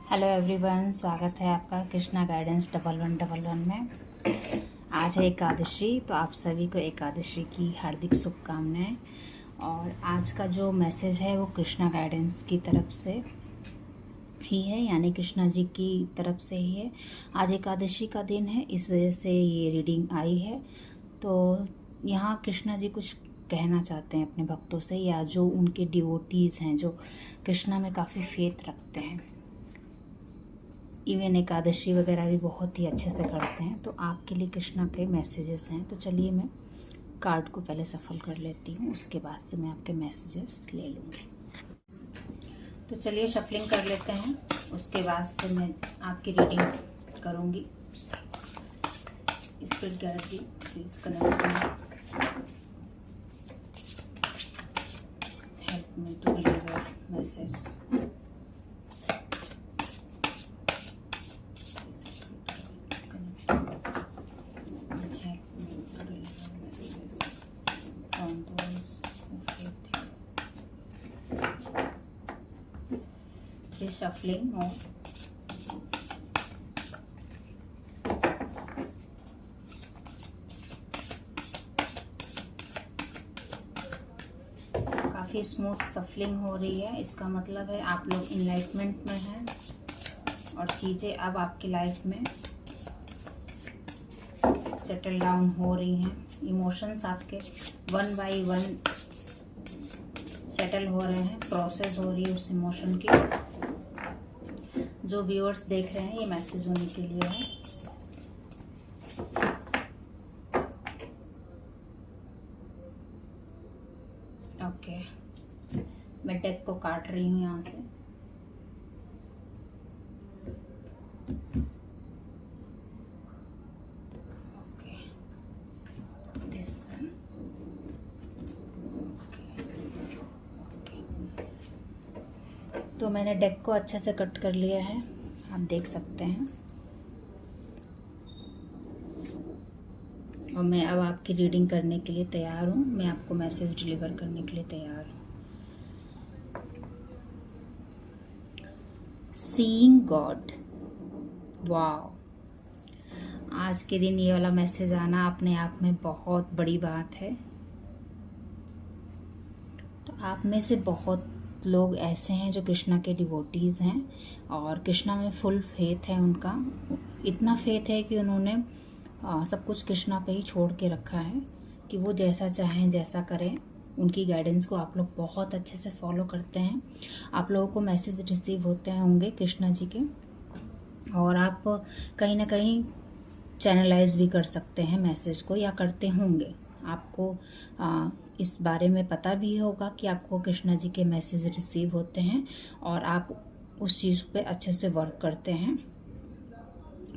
Hello everyone, स्वागत है आपका कृष्णा गाइडेंस 1111 में। आज है एकादशी, तो आप सभी को एकादशी की हार्दिक शुभकामनाएं। और आज का जो मैसेज है वो कृष्णा गाइडेंस की तरफ से ही है, यानी कृष्णा जी की तरफ से ही है। आज एकादशी का दिन है, इस वजह से ये रीडिंग आई है। तो यहाँ कृष्णा जी कुछ कहना चाहते हैं अपने भक्तों से, या जो उनके डिवोटीज़ हैं, जो कृष्णा में काफ़ी फेथ रखते हैं, इवन एकादशी वगैरह भी बहुत ही अच्छे से करते हैं। तो आपके लिए कृष्णा के मैसेजेस हैं। तो चलिए मैं कार्ड को पहले सफल कर लेती हूँ, उसके बाद से मैं आपके मैसेजेस ले लूँगी। तो चलिए शफलिंग कर लेते हैं, उसके बाद से मैं आपकी रीडिंग करूँगी। Spirit guide ji please connect help me to deliver message. Shuffling हो। काफ़ी स्मूथ सफलिंग हो रही है। इसका मतलब है आप लोग इनलाइटमेंट में हैं और चीज़ें अब आपकी लाइफ में सेटल डाउन हो रही हैं। इमोशंस आपके वन बाय वन सेटल हो रहे हैं, प्रोसेस हो रही है उस इमोशन की। जो व्यूअर्स देख रहे हैं, ये मैसेज होने के लिए है। ओके, मैं डेक को काट रही हूँ यहाँ से। Okay, this one. तो मैंने डेक को अच्छे से कट कर लिया है, आप देख सकते हैं। और मैं अब आपकी रीडिंग करने के लिए तैयार हूँ। मैं आपको मैसेज डिलीवर करने के लिए तैयार हूँ। Seeing God, wow. आज के दिन ये वाला मैसेज आना अपने आप में बहुत बड़ी बात है। तो आप में से बहुत लोग ऐसे हैं जो कृष्णा के डिवोटीज़ हैं और कृष्णा में फुल फेथ है उनका। इतना फेथ है कि उन्होंने सब कुछ कृष्णा पे ही छोड़ के रखा है कि वो जैसा चाहें जैसा करें। उनकी गाइडेंस को आप लोग बहुत अच्छे से फॉलो करते हैं। आप लोगों को मैसेज रिसीव होते होंगे कृष्णा जी के, और आप कहीं ना कहीं चैनलाइज भी कर सकते हैं मैसेज को, या करते होंगे। आपको इस बारे में पता भी होगा कि आपको कृष्णा जी के मैसेज रिसीव होते हैं और आप उस चीज़ पे अच्छे से वर्क करते हैं।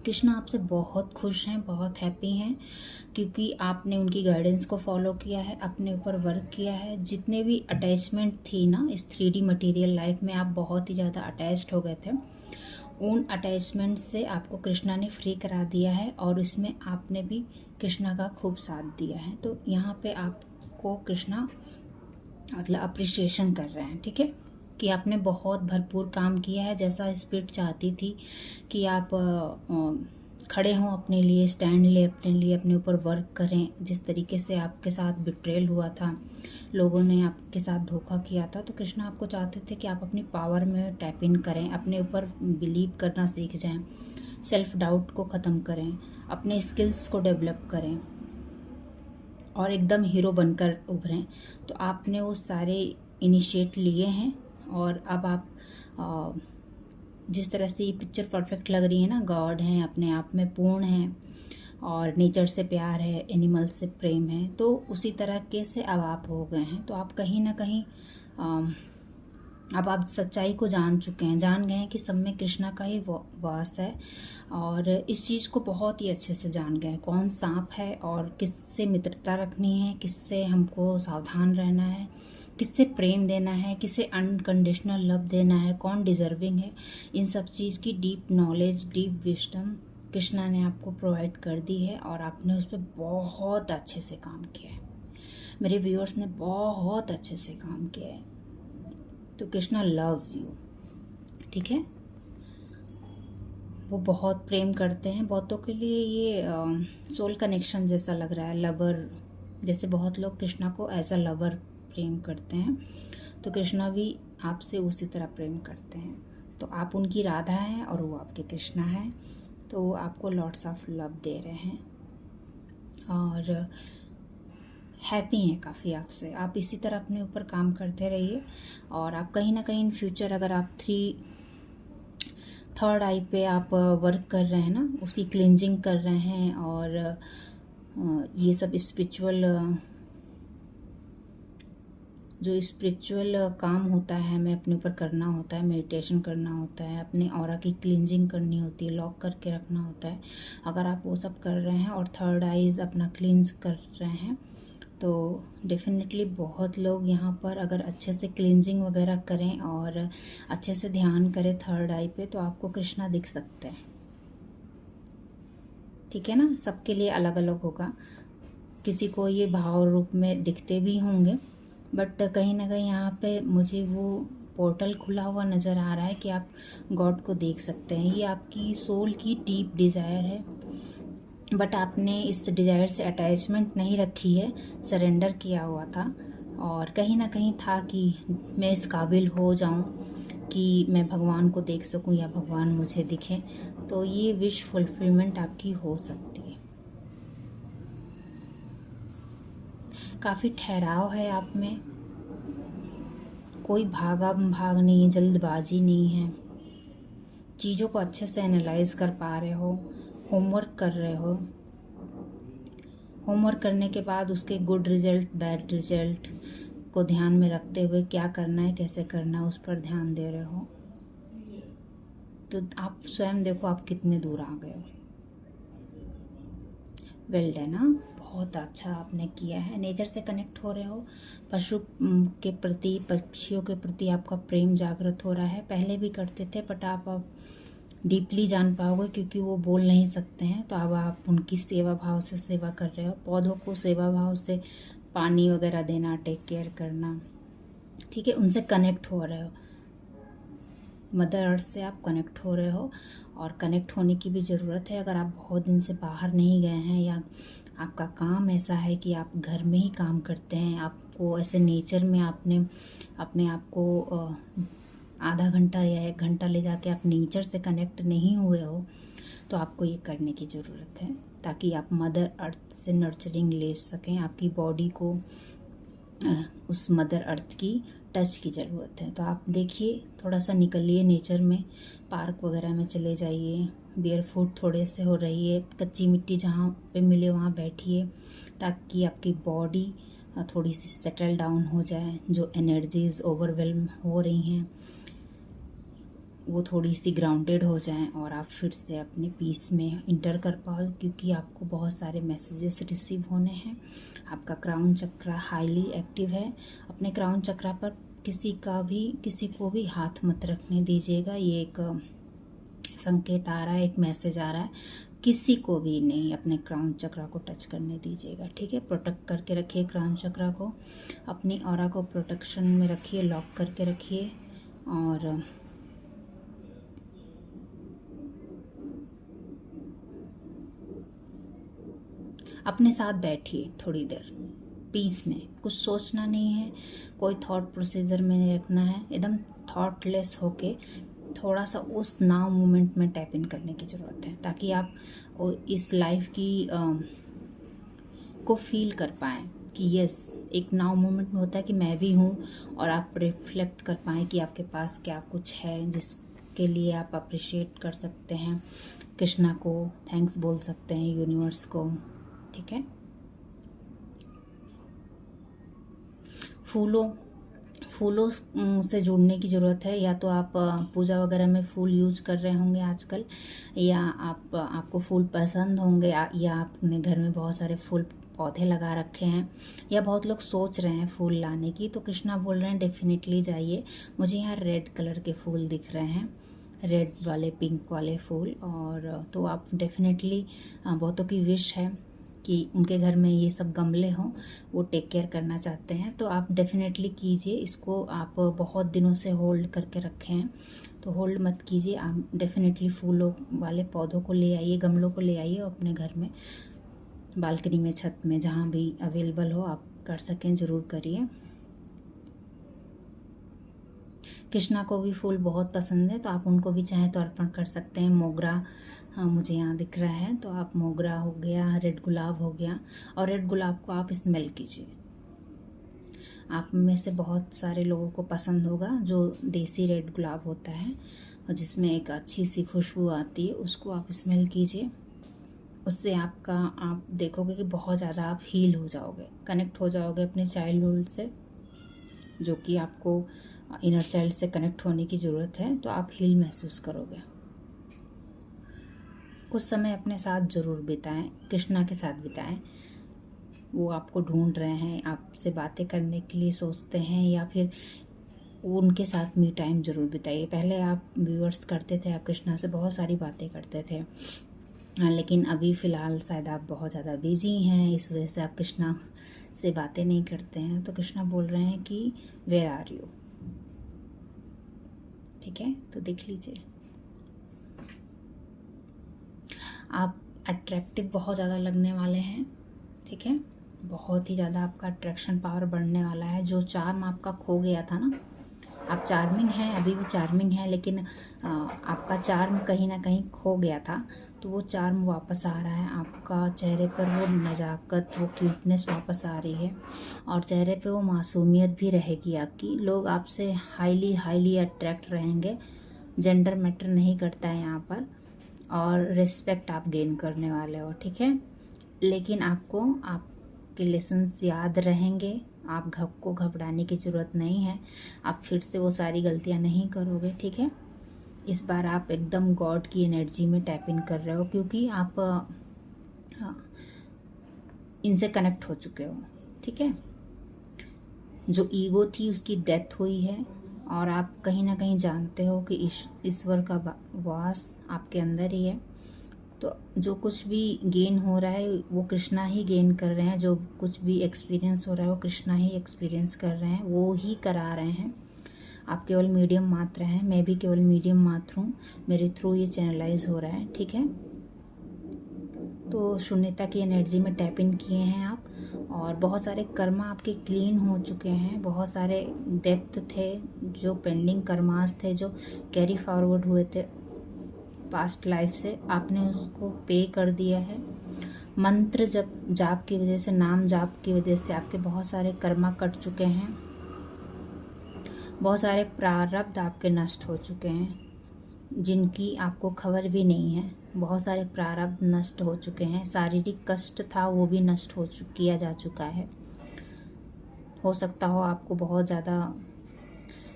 कृष्णा आपसे बहुत खुश हैं, बहुत हैप्पी हैं, क्योंकि आपने उनकी गाइडेंस को फॉलो किया है, अपने ऊपर वर्क किया है। जितने भी अटैचमेंट थी ना इस 3D मटेरियल लाइफ में, आप बहुत ही ज़्यादा अटैच्ड हो गए थे। उन अटैचमेंट से आपको कृष्णा ने फ्री करा दिया है और इसमें आपने भी कृष्णा का खूब साथ दिया है। तो यहाँ पे आपको कृष्णा मतलब अप्रिशिएशन कर रहे हैं, ठीक है, कि आपने बहुत भरपूर काम किया है। जैसा स्पिरिट चाहती थी कि आप खड़े हों अपने लिए, स्टैंड ले अपने लिए, अपने ऊपर वर्क करें। जिस तरीके से आपके साथ बिट्रेल हुआ था, लोगों ने आपके साथ धोखा किया था, तो कृष्णा आपको चाहते थे कि आप अपनी पावर में टैप इन करें, अपने ऊपर बिलीव करना सीख जाएं, सेल्फ डाउट को ख़त्म करें, अपने स्किल्स को डेवलप करें और एकदम हीरो बनकर उभरें। तो आपने वो सारे इनिशिएट लिए हैं और अब आप जिस तरह से ये पिक्चर परफेक्ट लग रही है ना, गॉड हैं, अपने आप में पूर्ण हैं और नेचर से प्यार है, एनिमल से प्रेम है, तो उसी तरह के से अब आप हो गए हैं। तो आप कहीं ना कहीं अब आप सच्चाई को जान चुके हैं, जान गए हैं कि सब में कृष्णा का ही वास है। और इस चीज़ को बहुत ही अच्छे से जान गए हैं, कौन सांप है और किससे मित्रता रखनी है, किससे हमको सावधान रहना है, किससे प्रेम देना है, किसे अनकंडीशनल लव देना है, कौन डिजर्विंग है। इन सब चीज़ की deep knowledge, deep wisdom Krishna ने आपको प्रोवाइड कर दी है और आपने उस पर बहुत अच्छे से काम किया है। मेरे व्यूअर्स ने बहुत अच्छे से काम किया है। तो कृष्णा लव यू, ठीक है। वो बहुत प्रेम करते हैं। बहुतों के लिए ये सोल कनेक्शन जैसा लग रहा है, लवर जैसे। बहुत लोग कृष्णा को एज अ लवर प्रेम करते हैं, तो कृष्णा भी आपसे उसी तरह प्रेम करते हैं। तो आप उनकी राधा हैं और वो आपके कृष्णा हैं, तो वो आपको लॉट्स ऑफ लव दे रहे हैं और हैप्पी हैं काफ़ी आपसे। आप इसी तरह अपने ऊपर काम करते रहिए और आप कहीं ना कहीं इन फ्यूचर, अगर आप थर्ड आई पे आप वर्क कर रहे हैं ना, उसकी क्लिनजिंग कर रहे हैं और ये सब स्पिरिचुअल काम होता है, हमें अपने ऊपर करना होता है, मेडिटेशन करना होता है, अपने ऑरा की क्लिनजिंग करनी होती है, लॉक करके रखना होता है। अगर आप वो सब कर रहे हैं और थर्ड आईज अपना क्लींस कर रहे हैं, तो डेफिनेटली बहुत लोग यहाँ पर अगर अच्छे से क्लींजिंग वगैरह करें और अच्छे से ध्यान करें थर्ड आई पे, तो आपको कृष्णा दिख सकते हैं। ठीक है ना, सबके लिए अलग अलग होगा। किसी को ये भाव रूप में दिखते भी होंगे, बट कहीं ना कहीं यहाँ पे मुझे वो पोर्टल खुला हुआ नज़र आ रहा है कि आप गॉड को देख सकते हैं। ये आपकी सोल की डीप डिज़ायर है, बट आपने इस डिज़ायर से अटैचमेंट नहीं रखी है, सरेंडर किया हुआ था। और कहीं ना कहीं था कि मैं इस काबिल हो जाऊं कि मैं भगवान को देख सकूं या भगवान मुझे दिखें। तो ये विश फुलफिलमेंट आपकी हो सकती है। काफ़ी ठहराव है आप में, कोई भाग नहीं है, जल्दबाजी नहीं है, चीज़ों को अच्छे से एनालाइज कर पा रहे हो, होमवर्क कर रहे हो, होमवर्क करने के बाद उसके गुड रिजल्ट बैड रिजल्ट को ध्यान में रखते हुए क्या करना है, कैसे करना है, उस पर ध्यान दे रहे हो। तो आप स्वयं देखो आप कितने दूर आ गए हो। वेल डन, ना बहुत अच्छा आपने किया है। नेचर से कनेक्ट हो रहे हो, पशु के प्रति, पक्षियों के प्रति आपका प्रेम जागृत हो रहा है। पहले भी करते थे, बट आप डीपली जान पाओगे क्योंकि वो बोल नहीं सकते हैं। तो अब आप उनकी सेवा भाव से सेवा कर रहे हो, पौधों को सेवा भाव से पानी वगैरह देना, टेक केयर करना। ठीक है, उनसे कनेक्ट हो रहे हो, मदर अर्थ से आप कनेक्ट हो रहे हो। और कनेक्ट होने की भी ज़रूरत है। अगर आप बहुत दिन से बाहर नहीं गए हैं या आपका काम ऐसा है कि आप घर में ही काम करते हैं, आपको ऐसे नेचर में आपने अपने आप को आधा घंटा या 1 घंटा ले जाके आप नेचर से कनेक्ट नहीं हुए हो, तो आपको ये करने की ज़रूरत है ताकि आप मदर अर्थ से नर्चरिंग ले सकें। आपकी बॉडी को उस मदर अर्थ की टच की ज़रूरत है। तो आप देखिए, थोड़ा सा निकलिए नेचर में, पार्क वगैरह में चले जाइए, बेयर फुट थोड़े से हो रही है, कच्ची मिट्टी जहाँ पे मिले वहाँ बैठिए ताकि आपकी बॉडी थोड़ी सी सेटल डाउन हो जाए। जो एनर्जीज ओवरवेल्म हो रही हैं वो थोड़ी सी ग्राउंडेड हो जाएं और आप फिर से अपने पीस में इंटर कर पाओ, क्योंकि आपको बहुत सारे मैसेजेस रिसीव होने हैं। आपका क्राउन चक्रा हाईली एक्टिव है। अपने क्राउन चक्रा पर किसी को भी हाथ मत रखने दीजिएगा। ये एक संकेत आ रहा है, एक मैसेज आ रहा है, किसी को भी नहीं अपने क्राउन चक्रा को टच करने दीजिएगा। ठीक है, प्रोटेक्ट करके रखिए क्राउन चक्रा को, अपनी ऑरा को प्रोटेक्शन में रखिए, लॉक करके रखिए और अपने साथ बैठिए थोड़ी देर पीस में। कुछ सोचना नहीं है, कोई थॉट प्रोसीजर में नहीं रखना है, एकदम थॉटलेस होके थोड़ा सा उस नाउ मोमेंट में टैप इन करने की ज़रूरत है ताकि आप इस लाइफ की को फील कर पाएँ कि यस, एक नाउ मोमेंट में होता है कि मैं भी हूँ, और आप रिफ्लेक्ट कर पाएँ कि आपके पास क्या कुछ है जिसके लिए आप अप्रिशिएट कर सकते हैं। कृष्णा को थैंक्स बोल सकते हैं, यूनिवर्स को। ठीक है, फूलों से जुड़ने की ज़रूरत है। या तो आप पूजा वगैरह में फूल यूज कर रहे होंगे आजकल, या आपको फूल पसंद होंगे, या आपने घर में बहुत सारे फूल पौधे लगा रखे हैं, या बहुत लोग सोच रहे हैं फूल लाने की। तो कृष्णा बोल रहे हैं डेफिनेटली जाइए। मुझे यहाँ रेड कलर के फूल दिख रहे हैं, रेड वाले, पिंक वाले फूल। और तो आप डेफिनेटली, बहुतों की विश है कि उनके घर में ये सब गमले हों, वो टेक केयर करना चाहते हैं। तो आप डेफिनेटली कीजिए इसको। आप बहुत दिनों से होल्ड करके रखे हैं तो होल्ड मत कीजिए, आप डेफिनेटली फूलों वाले पौधों को ले आइए, गमलों को ले आइए और अपने घर में, बालकनी में, छत में, जहाँ भी अवेलेबल हो आप कर सकें ज़रूर करिए। कृष्णा को भी फूल बहुत पसंद है तो आप उनको भी चाहें तो अर्पण कर सकते हैं। मोगरा, हाँ मुझे यहाँ दिख रहा है, तो आप मोगरा हो गया, रेड गुलाब हो गया, और रेड गुलाब को आप स्मेल कीजिए। आप में से बहुत सारे लोगों को पसंद होगा जो देसी रेड गुलाब होता है और जिसमें एक अच्छी सी खुशबू आती है, उसको आप स्मेल कीजिए। उससे आप देखोगे कि बहुत ज़्यादा आप हील हो जाओगे, कनेक्ट हो जाओगे अपने चाइल्डहुड से, जो कि आपको इनर चाइल्ड से कनेक्ट होने की ज़रूरत है, तो आप हील महसूस करोगे। कुछ समय अपने साथ ज़रूर बिताएं, कृष्णा के साथ बिताएं। वो आपको ढूंढ रहे हैं, आपसे बातें करने के लिए सोचते हैं, या फिर उनके साथ मी टाइम ज़रूर बिताइए। पहले आप व्यूअर्स करते थे, आप कृष्णा से बहुत सारी बातें करते थे, लेकिन अभी फ़िलहाल शायद आप बहुत ज़्यादा बिजी हैं, इस वजह से आप कृष्णा से बातें नहीं करते हैं। तो कृष्णा बोल रहे हैं कि वेयर आर यू। ठीक है, तो देख लीजिए। आप अट्रैक्टिव बहुत ज़्यादा लगने वाले हैं। ठीक है, बहुत ही ज़्यादा आपका अट्रैक्शन पावर बढ़ने वाला है। जो चार्म आपका खो गया था ना, आप चार्मिंग हैं, अभी भी चार्मिंग हैं, लेकिन आपका चार्म कहीं ना कहीं खो गया था, तो वो चार्म वापस आ रहा है। आपका चेहरे पर वो नज़ाकत, वो क्यूटनेस वापस आ रही है, और चेहरे पे वो मासूमियत भी रहेगी आपकी। लोग आपसे हाईली अट्रैक्ट रहेंगे। जेंडर मैटर नहीं करता है यहाँ पर, और रिस्पेक्ट आप गेन करने वाले हो। ठीक है, लेकिन आपको आपके लेसन्स याद रहेंगे, आप को घबराने की ज़रूरत नहीं है। आप फिर से वो सारी गलतियाँ नहीं करोगे। ठीक है, इस बार आप एकदम गॉड की एनर्जी में टैप इन कर रहे हो, क्योंकि आप इनसे कनेक्ट हो चुके हो। ठीक है, जो ईगो थी उसकी डेथ हुई है, और आप कहीं ना कहीं जानते हो कि ईश्वर का वास आपके अंदर ही है। तो जो कुछ भी गेन हो रहा है वो कृष्णा ही गेन कर रहे हैं, जो कुछ भी एक्सपीरियंस हो रहा है वो कृष्णा ही एक्सपीरियंस कर रहे हैं, वो ही करा रहे हैं। आप केवल मीडियम मात्र हैं, मैं भी केवल मीडियम मात्र हूँ, मेरे थ्रू ये चैनलाइज हो रहा है। ठीक है, तो शून्यता की एनर्जी में टैप इन किए हैं आप, और बहुत सारे कर्मा आपके क्लीन हो चुके हैं। बहुत सारे डेप्थ थे, जो पेंडिंग कर्मास थे, जो कैरी फॉरवर्ड हुए थे पास्ट लाइफ से, आपने उसको पे कर दिया है। मंत्र जाप की वजह से, नाम जाप की वजह से आपके बहुत सारे कर्मा कट चुके हैं। बहुत सारे प्रारब्ध आपके नष्ट हो चुके हैं, जिनकी आपको खबर भी नहीं है। बहुत सारे प्रारब्ध नष्ट हो चुके हैं। शारीरिक कष्ट था वो भी नष्ट किया जा चुका है। हो सकता हो आपको बहुत ज़्यादा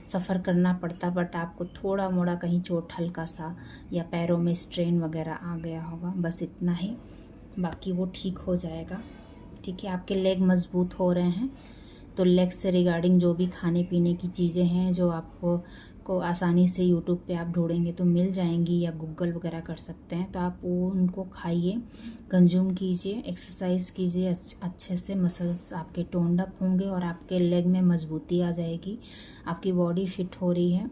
सफ़र करना पड़ता, बट आपको थोड़ा मोड़ा कहीं चोट हल्का सा, या पैरों में स्ट्रेन वगैरह आ गया होगा, बस इतना ही, बाकी वो ठीक हो जाएगा। ठीक है, आपके लेग मजबूत हो रहे हैं, तो लेग से रिगार्डिंग जो भी खाने पीने की चीज़ें हैं जो आपको आसानी से यूट्यूब पे आप ढूंढेंगे तो मिल जाएंगी, या गूगल वगैरह कर सकते हैं, तो आप वो उनको खाइए, कंज्यूम कीजिए, एक्सरसाइज कीजिए अच्छे से। मसल्स आपके टोन्ड अप होंगे और आपके लेग में मजबूती आ जाएगी, आपकी बॉडी फिट हो रही है,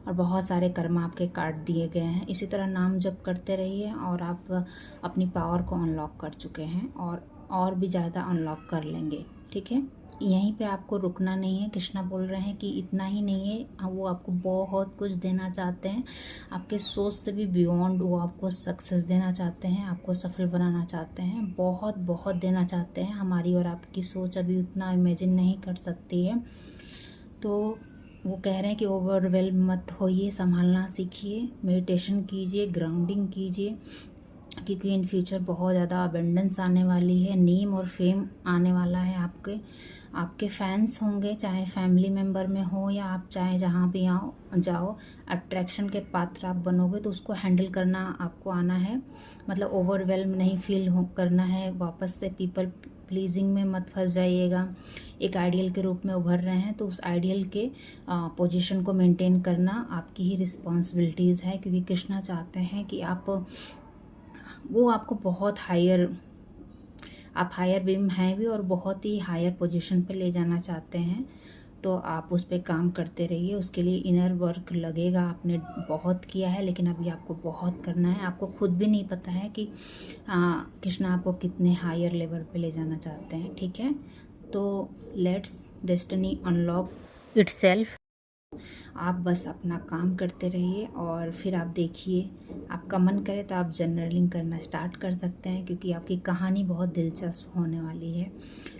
और बहुत सारे कर्म आपके काट दिए गए हैं। इसी तरह नाम जप करते रहिए, और आप अपनी पावर को अनलॉक कर चुके हैं, और भी ज़्यादा अनलॉक कर लेंगे। ठीक है, यहीं पे आपको रुकना नहीं है। कृष्णा बोल रहे हैं कि इतना ही नहीं है, वो आपको बहुत कुछ देना चाहते हैं, आपके सोच से भी बियॉन्ड वो आपको सक्सेस देना चाहते हैं, आपको सफल बनाना चाहते हैं, बहुत बहुत देना चाहते हैं। हमारी और आपकी सोच अभी उतना इमेजिन नहीं कर सकती है। तो वो कह रहे हैं कि ओवरवेल्म मत होइए, संभालना सीखिए, मेडिटेशन कीजिए, ग्राउंडिंग कीजिए, क्योंकि इन फ्यूचर बहुत ज़्यादा अबेंडेंस आने वाली है, नेम और फेम आने वाला है। आपके फैंस होंगे, चाहे फैमिली मेम्बर में हो या आप चाहे जहाँ भी जाओ, अट्रैक्शन के पात्र आप बनोगे, तो उसको हैंडल करना आपको आना है। मतलब ओवरवेल्म नहीं फील करना है, वापस से पीपल प्लीजिंग में मत फंस जाइएगा। एक आइडियल के रूप में उभर रहे हैं, तो उस आइडियल के पोजीशन को मेंटेन करना आपकी ही रिस्पॉन्सिबिलिटीज़ है, क्योंकि कृष्णा चाहते हैं कि आप वो आपको बहुत हायर, आप हायर बीम हैं भी और बहुत ही हायर पोजीशन पे ले जाना चाहते हैं, तो आप उस पर काम करते रहिए। उसके लिए इनर वर्क लगेगा, आपने बहुत किया है लेकिन अभी आपको बहुत करना है। आपको खुद भी नहीं पता है कि कृष्णा आपको कितने हायर लेवल पे ले जाना चाहते हैं, ठीक है। तो लेट्स डेस्टिनी अनलॉक इटसेल्फ। आप बस अपना काम करते रहिए और फिर आप देखिए, आपका मन करे तो आप जर्नलिंग करना स्टार्ट कर सकते हैं, क्योंकि आपकी कहानी बहुत दिलचस्प होने वाली है।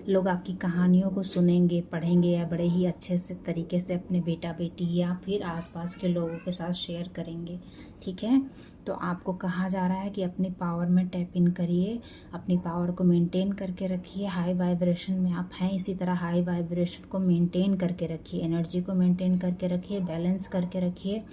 लोग आपकी कहानियों को सुनेंगे, पढ़ेंगे या बड़े ही अच्छे से तरीके से अपने बेटा बेटी या फिर आसपास के लोगों के साथ शेयर करेंगे, ठीक है। तो आपको कहा जा रहा है कि अपनी पावर में टैप इन करिए, अपनी पावर को मेंटेन करके रखिए। हाई वाइब्रेशन में आप हैं, इसी तरह हाई वाइब्रेशन को मेंटेन करके रखिए, एनर्जी को मेंटेन करके रखिए, बैलेंस करके रखिए,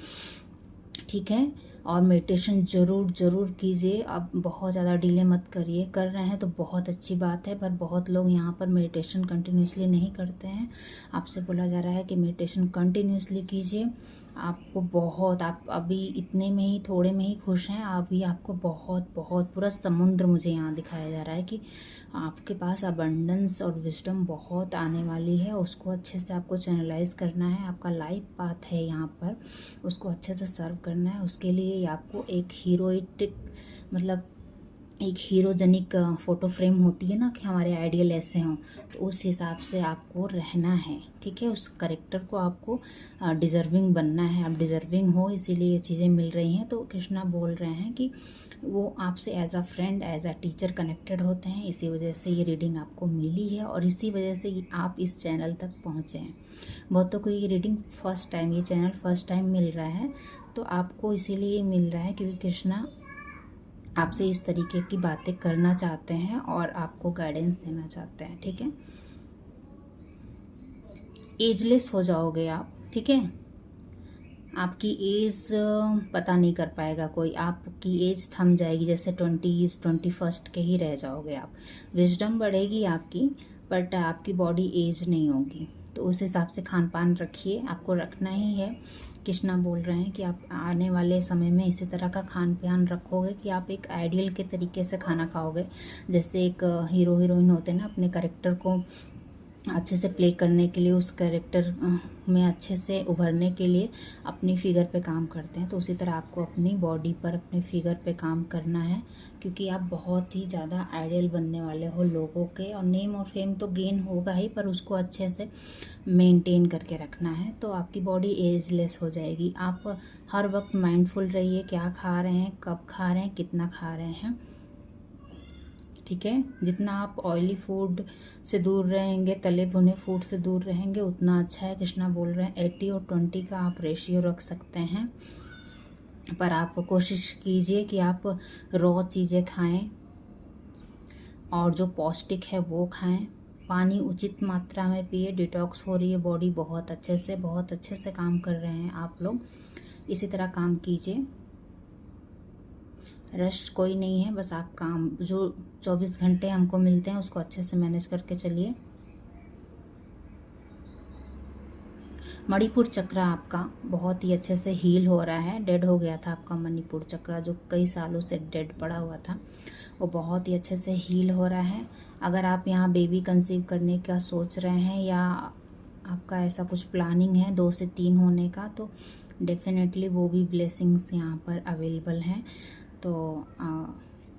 ठीक है। और मेडिटेशन ज़रूर कीजिए। अब बहुत ज़्यादा डिले मत करिए, कर रहे हैं तो बहुत अच्छी बात है, पर बहुत लोग यहाँ पर मेडिटेशन कंटिन्यूसली नहीं करते हैं। आपसे बोला जा रहा है कि मेडिटेशन कंटिन्यूसली कीजिए। आपको बहुत, आप अभी इतने में ही, थोड़े में ही खुश हैं, अभी आपको बहुत बहुत पूरा समुद्र मुझे यहाँ दिखाया जा रहा है कि आपके पास अबंडेंस और विजडम बहुत आने वाली है। उसको अच्छे से आपको चैनलाइज करना है, आपका लाइफ पाथ है यहाँ पर, उसको अच्छे से सर्व करना है। उसके लिए आपको एक हीरोइटिक, मतलब एक हीरोजनिक फ़ोटो फ्रेम होती है ना कि हमारे आइडियल ऐसे हों, तो उस हिसाब से आपको रहना है, ठीक है। उस करेक्टर को आपको डिज़र्विंग बनना है, आप डिज़र्विंग हो, इसीलिए ये चीज़ें मिल रही हैं। तो कृष्णा बोल रहे हैं कि वो आपसे as a friend, as a teacher connected होते हैं, इसी वजह से ये रीडिंग आपको मिली है और इसी वजह से आप इस चैनल तक पहुँचे हैं। बहुतों को ये रीडिंग फर्स्ट टाइम, ये चैनल फर्स्ट टाइम मिल रहा है, तो आपको इसीलिए मिल रहा है क्योंकि कृष्णा आपसे इस तरीके की बातें करना चाहते हैं और आपको गाइडेंस देना चाहते हैं, ठीक है। एजलेस हो जाओगे आप, ठीक है। आपकी एज पता नहीं कर पाएगा कोई, आपकी एज थम जाएगी, जैसे 20s 21 के ही रह जाओगे आप। विजडम बढ़ेगी आपकी, बट आपकी बॉडी एज नहीं होगी। तो उस हिसाब से खान पान रखिए, आपको रखना ही है। कृष्णा बोल रहे हैं कि आप आने वाले समय में इसी तरह का खान पान रखोगे कि आप एक आइडियल के तरीके से खाना खाओगे। जैसे एक हीरो हीरोइन होते हैं ना, अपने कैरेक्टर को अच्छे से प्ले करने के लिए, उस कैरेक्टर में अच्छे से उभरने के लिए अपनी फिगर पे काम करते हैं, तो उसी तरह आपको अपनी बॉडी पर, अपने फिगर पे काम करना है, क्योंकि आप बहुत ही ज़्यादा आइडियल बनने वाले हो लोगों के। और नेम और फेम तो गेन होगा ही, पर उसको अच्छे से मेंटेन करके रखना है, तो आपकी बॉडी एजलेस हो जाएगी। आप हर वक्त माइंडफुल रहिए, क्या खा रहे हैं, कब खा रहे हैं, कितना खा रहे हैं, ठीक है। जितना आप ऑयली फूड से दूर रहेंगे, तले भुने फूड से दूर रहेंगे, उतना अच्छा है। कृष्णा बोल रहे हैं 80 और 20 का आप रेशियो रख सकते हैं, पर आप कोशिश कीजिए कि आप रॉ चीज़ें खाएं और जो पौष्टिक है वो खाएं। पानी उचित मात्रा में पिए, डिटॉक्स हो रही है बॉडी, बहुत अच्छे से काम कर रहे हैं आप लोग, इसी तरह काम कीजिए। रश कोई नहीं है, बस आप काम, जो 24 घंटे हमको मिलते हैं उसको अच्छे से मैनेज करके चलिए। मणिपुर चक्र आपका बहुत ही अच्छे से हील हो रहा है। डेड हो गया था आपका मणिपुर चक्र, जो कई सालों से डेड पड़ा हुआ था, वो बहुत ही अच्छे से हील हो रहा है। अगर आप यहाँ बेबी कंसीव करने का सोच रहे हैं या आपका ऐसा कुछ प्लानिंग है 2 से 3 होने का, तो डेफिनेटली वो भी ब्लेसिंग्स यहाँ पर अवेलेबल हैं। तो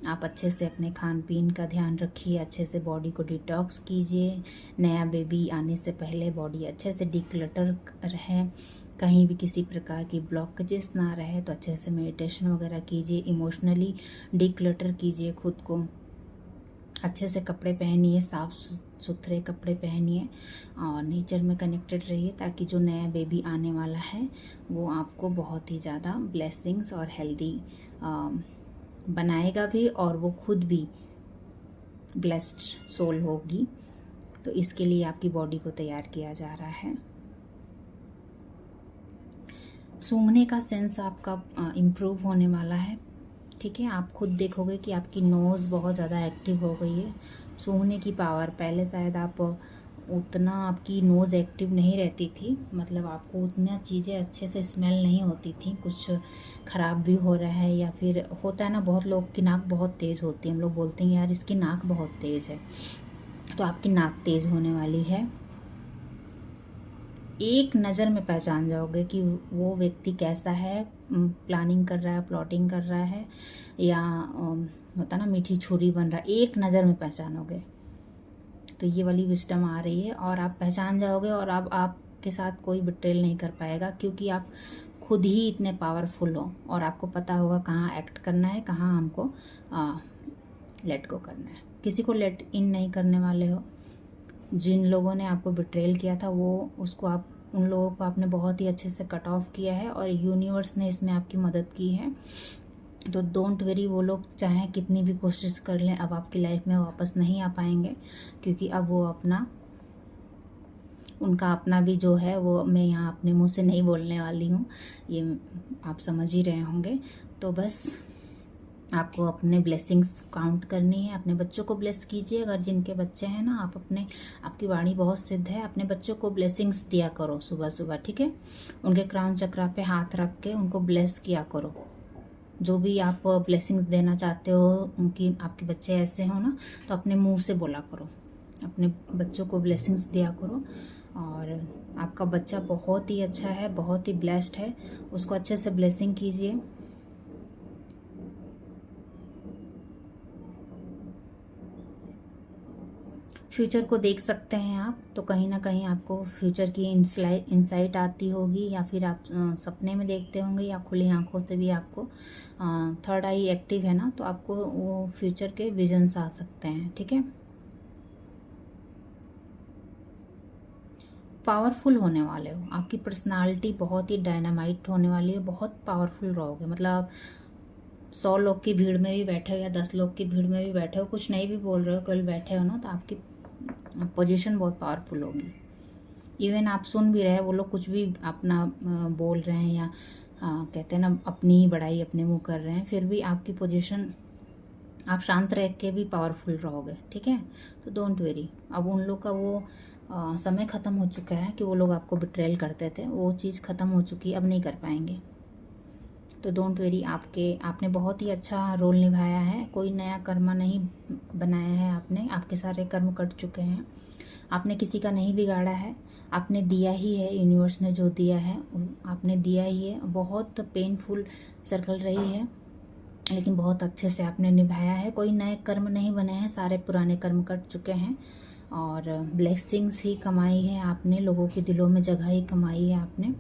आप अच्छे से अपने खान पीन का ध्यान रखिए, अच्छे से बॉडी को डिटॉक्स कीजिए। नया बेबी आने से पहले बॉडी अच्छे से डिक्लटर रहे, कहीं भी किसी प्रकार की ब्लॉकेजेस ना रहे, तो अच्छे से मेडिटेशन वगैरह कीजिए। इमोशनली डिक्लटर कीजिए खुद को, अच्छे से कपड़े पहनिए, साफ़ सुथरे कपड़े पहनिए और नेचर में कनेक्टेड रहिए, ताकि जो नया बेबी आने वाला है वो आपको बहुत ही ज़्यादा ब्लेसिंग्स और हेल्दी बनाएगा भी, और वो खुद भी ब्लेस्ड सोल होगी। तो इसके लिए आपकी बॉडी को तैयार किया जा रहा है। सूंघने का सेंस आपका इम्प्रूव होने वाला है, ठीक है। आप खुद देखोगे कि आपकी नोज़ बहुत ज़्यादा एक्टिव हो गई है। सूंघने की पावर, पहले शायद आप उतना आपकी नोज़ एक्टिव नहीं रहती थी, मतलब आपको उतना चीज़ें अच्छे से स्मेल नहीं होती थी, कुछ ख़राब भी हो रहा है या फिर होता है ना, बहुत लोग की नाक बहुत तेज़ होती है, हम लोग बोलते हैं यार इसकी नाक बहुत तेज़ है, तो आपकी नाक तेज़ होने वाली है। एक नज़र में पहचान जाओगे कि वो व्यक्ति कैसा है, प्लानिंग कर रहा है, प्लॉटिंग कर रहा है, या होता ना मीठी छुरी बन रहा है, एक नज़र में पहचानोगे। तो ये वाली विस्डम आ रही है और आप पहचान जाओगे और अब आपके साथ कोई बिट्रेल नहीं कर पाएगा, क्योंकि आप खुद ही इतने पावरफुल हो और आपको पता होगा कहाँ एक्ट करना है, कहाँ हमको लेट गो करना है। किसी को लेट इन नहीं करने वाले हो। जिन लोगों ने आपको बिट्रेल किया था वो उसको आप उन लोगों को आपने बहुत ही अच्छे से कट ऑफ किया है और यूनिवर्स ने इसमें आपकी मदद की है। तो डोंट वेरी, वो लोग चाहे कितनी भी कोशिश कर लें अब आपकी लाइफ में वापस नहीं आ पाएंगे, क्योंकि अब वो अपना उनका अपना भी जो है वो मैं यहाँ अपने मुंह से नहीं बोलने वाली हूँ, ये आप समझ ही रहे होंगे। तो बस आपको अपने ब्लेसिंग्स काउंट करनी है, अपने बच्चों को ब्लेस कीजिए। अगर जिनके बच्चे हैं ना, आपकी वाणी बहुत सिद्ध है, अपने बच्चों को ब्लेसिंग्स दिया करो सुबह सुबह, ठीक है। उनके क्राउन चक्रा पे हाथ रख के उनको ब्लेस किया करो। जो भी आप ब्लेसिंग्स देना चाहते हो, उनकी आपके बच्चे ऐसे हो ना, तो अपने मुंह से बोला करो, अपने बच्चों को ब्लेसिंग्स दिया करो। और आपका बच्चा बहुत ही अच्छा है, बहुत ही ब्लेस्ड है, उसको अच्छे से ब्लेसिंग कीजिए। फ्यूचर को देख सकते हैं आप, तो कहीं ना कहीं आपको फ्यूचर की इंसाइट आती होगी, या फिर आप सपने में देखते होंगे, या खुली आंखों से भी आपको थर्ड आई एक्टिव है ना, तो आपको वो फ्यूचर के विजन्स आ सकते हैं, ठीक है। पावरफुल होने वाले हो, आपकी पर्सनालिटी बहुत ही डायनामाइट होने वाली है, बहुत पावरफुल रहोगे। मतलब 100 लोग की भीड़ में भी बैठे हो या 10 लोग की भीड़ में भी बैठे हो, कुछ नहीं भी बोल रहे हो, कल बैठे हो ना, तो आपकी पोजीशन बहुत पावरफुल होगी। इवन आप सुन भी रहे, वो लोग कुछ भी अपना बोल रहे हैं या कहते हैं ना अपनी ही बड़ाई अपने मुंह कर रहे हैं, फिर भी आपकी पोजीशन, आप शांत रह के भी पावरफुल रहोगे, ठीक है। तो डोंट वेरी, अब उन लोग का वो समय ख़त्म हो चुका है कि वो लोग आपको बिट्रेल करते थे, वो चीज़ ख़त्म हो चुकी है, अब नहीं कर पाएंगे। तो डोंट वेरी, आपने बहुत ही अच्छा रोल निभाया है, कोई नया कर्म नहीं बनाया है आपने, आपके सारे कर्म कट चुके हैं, आपने किसी का नहीं बिगाड़ा है, आपने दिया ही है, यूनिवर्स ने जो दिया है आपने दिया ही है। बहुत पेनफुल सर्कल रही है, लेकिन बहुत अच्छे से आपने निभाया है, कोई नए कर्म नहीं बने हैं, सारे पुराने कर्म कट चुके हैं और ब्लेसिंग्स ही कमाई है आपने, लोगों के दिलों में जगह ही कमाई है आपने,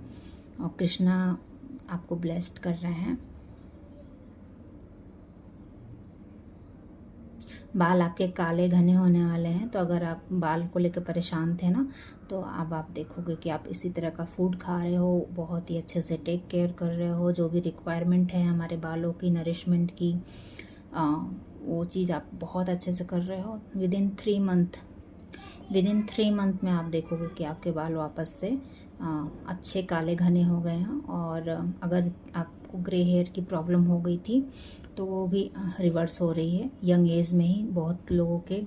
और कृष्णा आपको ब्लेस्ड कर रहे हैं। बाल आपके काले घने होने वाले हैं, तो अगर आप बाल को लेकर परेशान थे ना, तो अब आप देखोगे कि आप इसी तरह का फूड खा रहे हो, बहुत ही अच्छे से टेक केयर कर रहे हो, जो भी रिक्वायरमेंट है हमारे बालों की नरिशमेंट की, वो चीज़ आप बहुत अच्छे से कर रहे हो। विदिन 3 मंथ में आप देखोगे कि आपके बाल वापस से अच्छे काले घने हो गए हैं, और अगर आपको ग्रे हेयर की प्रॉब्लम हो गई थी तो वो भी रिवर्स हो रही है यंग एज में ही। बहुत लोगों के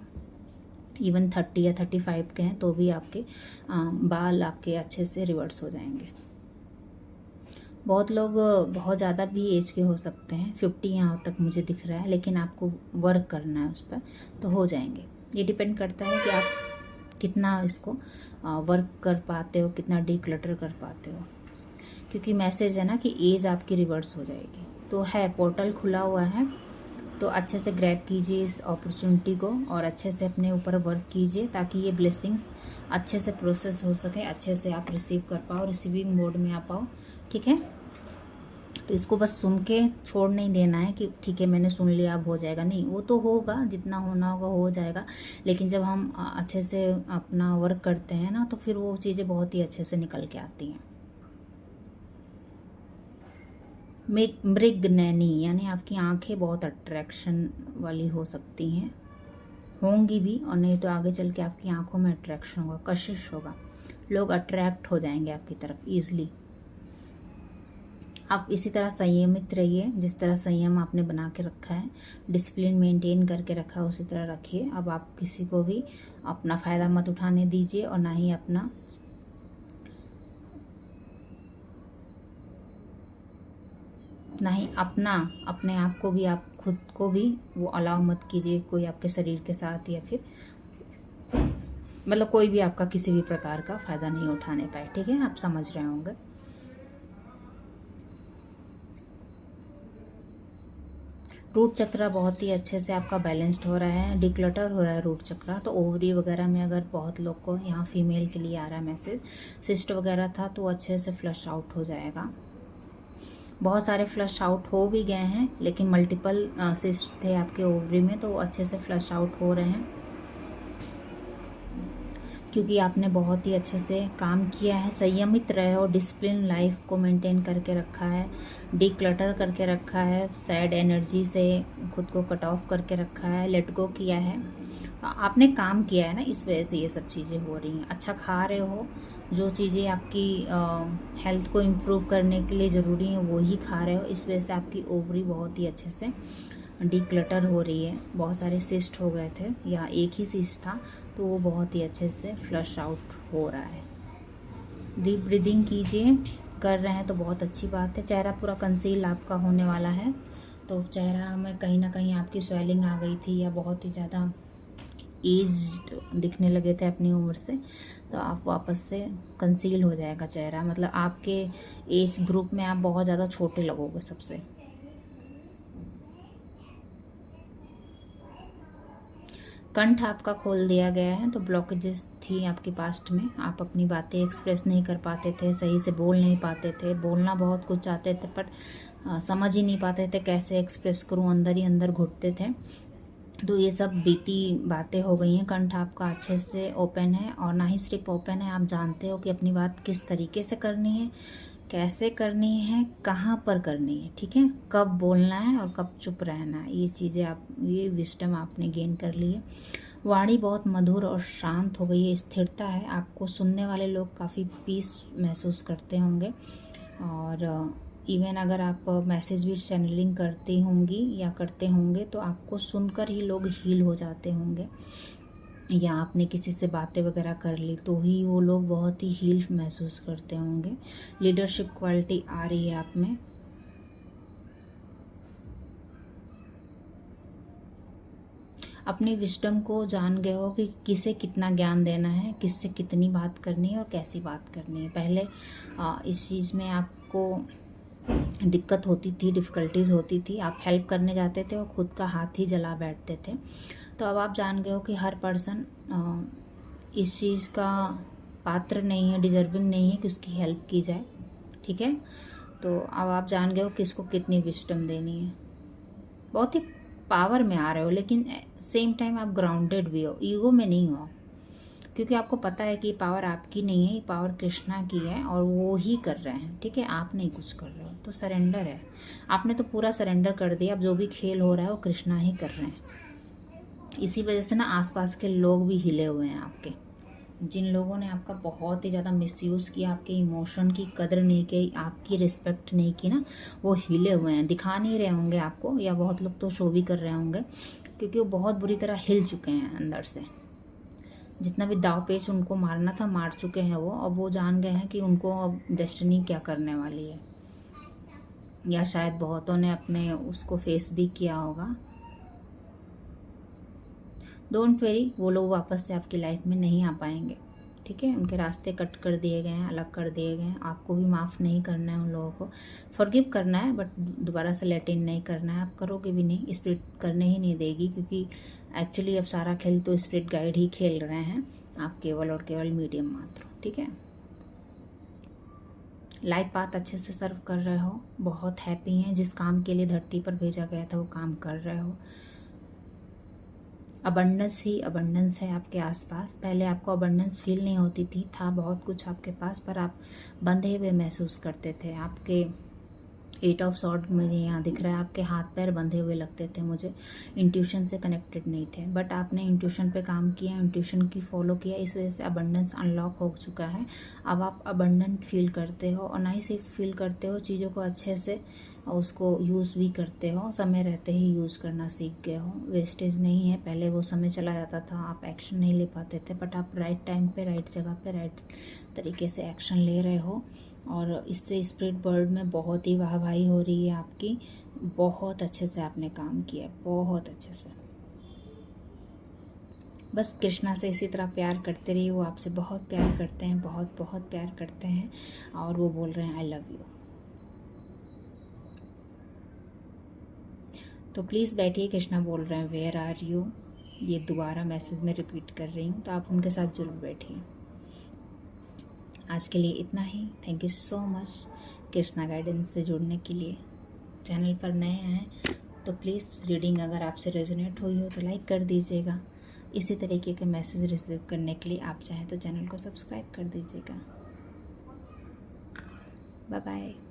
इवन 30 या 35 के हैं तो भी आपके बाल आपके अच्छे से रिवर्स हो जाएंगे। बहुत लोग बहुत ज़्यादा भी एज के हो सकते हैं, 50 यहाँ तक मुझे दिख रहा है, लेकिन आपको वर्क करना है उस पर, तो हो जाएंगे। ये डिपेंड करता है कि आप कितना इसको वर्क कर पाते हो, कितना डीक्लटर कर पाते हो, क्योंकि मैसेज है ना कि एज आपकी रिवर्स हो जाएगी। तो है, पोर्टल खुला हुआ है, तो अच्छे से ग्रैब कीजिए इस अपॉर्चुनिटी को और अच्छे से अपने ऊपर वर्क कीजिए, ताकि ये ब्लेसिंग्स अच्छे से प्रोसेस हो सके, अच्छे से आप रिसीव कर पाओ, रिसीविंग मोड में आ पाओ, ठीक है। तो इसको बस सुन के छोड़ नहीं देना है कि ठीक है मैंने सुन लिया अब हो जाएगा, नहीं, वो तो होगा, जितना होना होगा हो जाएगा, लेकिन जब हम अच्छे से अपना वर्क करते हैं ना, तो फिर वो चीज़ें बहुत ही अच्छे से निकल के आती हैं। मृगनयनी यानी आपकी आंखें बहुत अट्रैक्शन वाली हो सकती हैं, होंगी भी, और नहीं तो आगे चल के आपकी आंखों में अट्रैक्शन होगा, कशिश होगा, लोग अट्रैक्ट हो जाएंगे आपकी तरफ ईजिली। आप इसी तरह संयमित रहिए, जिस तरह संयम आपने बना के रखा है, डिसिप्लिन मेंटेन करके रखा है, उसी तरह रखिए। अब आप किसी को भी अपना फ़ायदा मत उठाने दीजिए और ना ही अपने आप को भी, आप खुद को भी वो अलाउ मत कीजिए कोई आपके शरीर के साथ, या फिर मतलब कोई भी आपका किसी भी प्रकार का फ़ायदा नहीं उठाने पाए। ठीक है, आप समझ रहे होंगे। रूट चक्र बहुत ही अच्छे से आपका बैलेंस्ड हो रहा है, डिक्लटर हो रहा है रूट चक्र। तो ओवरी वगैरह में अगर बहुत लोग को, यहाँ फीमेल के लिए आ रहा है मैसेज, सिस्ट वगैरह था तो अच्छे से फ्लश आउट हो जाएगा। बहुत सारे फ्लश आउट हो भी गए हैं, लेकिन मल्टीपल सिस्ट थे आपके ओवरी में, तो वो अच्छे से फ्लश आउट हो रहे हैं, क्योंकि आपने बहुत ही अच्छे से काम किया है, संयमित रहे हो, डिसिप्लिन लाइफ को मेंटेन करके रखा है, डिक्लटर करके रखा है, सैड एनर्जी से खुद को कट ऑफ करके रखा है, लेट गो किया है। आपने काम किया है ना, इस वजह से ये सब चीज़ें हो रही हैं। अच्छा खा रहे हो, जो चीज़ें आपकी हेल्थ को इम्प्रूव करने के लिए ज़रूरी हैं वो ही खा रहे हो, इस वजह से आपकी ओवरी बहुत ही अच्छे से डिक्लटर हो रही है। बहुत सारे सिस्ट हो गए थे या एक ही सिस्ट था, तो वो बहुत ही अच्छे से फ्लश आउट हो रहा है। डीप ब्रीदिंग कीजिए, कर रहे हैं तो बहुत अच्छी बात है। चेहरा पूरा कंसील आपका होने वाला है, तो चेहरा में कहीं ना कहीं आपकी स्वेलिंग आ गई थी या बहुत ही ज़्यादा एज्ड दिखने लगे थे अपनी उम्र से, तो आप वापस से कंसील हो जाएगा चेहरा। मतलब आपके एज ग्रुप में आप बहुत ज़्यादा छोटे लगोगे सबसे। कंठ आपका खोल दिया गया है, तो ब्लॉकेजेस थी आपके पास्ट में, आप अपनी बातें एक्सप्रेस नहीं कर पाते थे, सही से बोल नहीं पाते थे, बोलना बहुत कुछ चाहते थे पर समझ ही नहीं पाते थे कैसे एक्सप्रेस करूं, अंदर ही अंदर घुटते थे। तो ये सब बीती बातें हो गई हैं। कंठ आपका अच्छे से ओपन है, और ना ही सिर्फ ओपन है, आप जानते हो कि अपनी बात किस तरीके से करनी है, कैसे करनी है, कहाँ पर करनी है। ठीक है, कब बोलना है और कब चुप रहना है, ये चीज़ें आप, ये विस्डम आपने गेन कर ली है। वाणी बहुत मधुर और शांत हो गई है, स्थिरता है। आपको सुनने वाले लोग काफ़ी पीस महसूस करते होंगे, और इवन अगर आप मैसेज भी चैनलिंग करती होंगी या करते होंगे, तो आपको सुनकर ही लोग हील हो जाते होंगे, या आपने किसी से बातें वगैरह कर ली तो ही वो लोग बहुत ही हील महसूस करते होंगे। लीडरशिप क्वालिटी आ रही है आप में। अपनी विजडम को जान गए हो कि किसे कितना ज्ञान देना है, किससे कितनी बात करनी है और कैसी बात करनी है। पहले इस चीज़ में आपको दिक्कत होती थी, डिफ़िकल्टीज़ होती थी, आप हेल्प करने जाते थे और ख़ुद का हाथ ही जला बैठते थे। तो अब आप जान गए हो कि हर पर्सन इस चीज़ का पात्र नहीं है, डिजर्विंग नहीं है कि उसकी हेल्प की जाए। ठीक है, तो अब आप जान गए हो कि इसको कितनी विजडम देनी है। बहुत ही पावर में आ रहे हो, लेकिन सेम टाइम आप ग्राउंडेड भी हो, ईगो में नहीं हो, क्योंकि आपको पता है कि पावर आपकी नहीं है, ये पावर कृष्णा की है और वो ही कर रहे हैं। ठीक है, आप नहीं कुछ कर रहे हो, तो सरेंडर है। आपने तो पूरा सरेंडर कर दिया। अब जो भी खेल हो रहा है वो कृष्णा ही कर रहे हैं। इसी वजह से ना आसपास के लोग भी हिले हुए हैं आपके। जिन लोगों ने आपका बहुत ही ज़्यादा मिसयूज़ किया, आपके इमोशन की कदर नहीं की, आपकी रिस्पेक्ट नहीं की ना, वो हिले हुए हैं। दिखा नहीं रहे होंगे आपको, या बहुत लोग तो शो भी कर रहे होंगे, क्योंकि वो बहुत बुरी तरह हिल चुके हैं अंदर से। जितना भी दाव पेच उनको मारना था मार चुके हैं वो। अब वो जान गए हैं कि उनको अब डेस्टिनी क्या करने वाली है, या शायद बहुतों ने अपने उसको फेस भी किया होगा। डोंट वरी, वो लोग वापस से आपकी लाइफ में नहीं आ पाएंगे। ठीक है, उनके रास्ते कट कर दिए गए हैं, अलग कर दिए गए हैं। आपको भी माफ़ नहीं करना है उन लोगों को, फॉरगिव करना है, बट दोबारा से लेट इन नहीं करना है। आप करोगे भी नहीं, स्पिरिट करने ही नहीं देगी, क्योंकि एक्चुअली अब सारा खेल तो स्पिरिट गाइड ही खेल रहे हैं, आप केवल और केवल मीडियम मात्र। ठीक है, लाइफ पाथ अच्छे से सर्व कर रहे हो, बहुत हैप्पी हैं। जिस काम के लिए धरती पर भेजा गया था वो काम कर रहे हो। अबंडेंस ही अबंडेंस है आपके आसपास। पहले आपको अबंडेंस फील नहीं होती थी, था बहुत कुछ आपके पास, पर आप बंधे हुए महसूस करते थे। आपके 8 ऑफ सॉर्ड मुझे यहाँ दिख रहा है। आपके हाथ पैर बंधे हुए लगते थे मुझे, इंट्यूशन से कनेक्टेड नहीं थे, बट आपने इंट्यूशन पे काम किया, इंट्यूशन की फॉलो किया, इस वजह से अबंडेंस अनलॉक हो चुका है। अब आप अबंडेंट फील करते हो, और ना ही सिर्फ फील करते हो, चीज़ों को अच्छे से उसको यूज़ भी करते हो, समय रहते ही यूज़ करना सीख गए हो। वेस्टेज नहीं है, पहले वो समय चला जाता था, आप एक्शन नहीं ले पाते थे, बट आप राइट टाइम पे, राइट जगह पे, राइट तरीके से एक्शन ले रहे हो, और इससे स्पिरिट वर्ल्ड में बहुत ही वाहवाही हो रही है आपकी। बहुत अच्छे से आपने काम किया, बहुत अच्छे से। बस कृष्णा से इसी तरह प्यार करते रहिए, वो आपसे बहुत प्यार करते हैं, बहुत बहुत प्यार करते हैं, और वो बोल रहे हैं आई लव यू। तो प्लीज़ बैठिए, कृष्णा बोल रहे हैं वेयर आर यू, ये दोबारा मैसेज में रिपीट कर रही हूँ, तो आप उनके साथ जरूर बैठिए। आज के लिए इतना ही। Thank you so much Krishna guidance से जुड़ने के लिए। चैनल पर नए हैं तो प्लीज़ रीडिंग अगर आपसे रेजोनेट हुई हो तो लाइक कर दीजिएगा। इसी तरीके के मैसेज रिसीव करने के लिए आप चाहें तो चैनल को सब्सक्राइब कर दीजिएगा। Bye bye.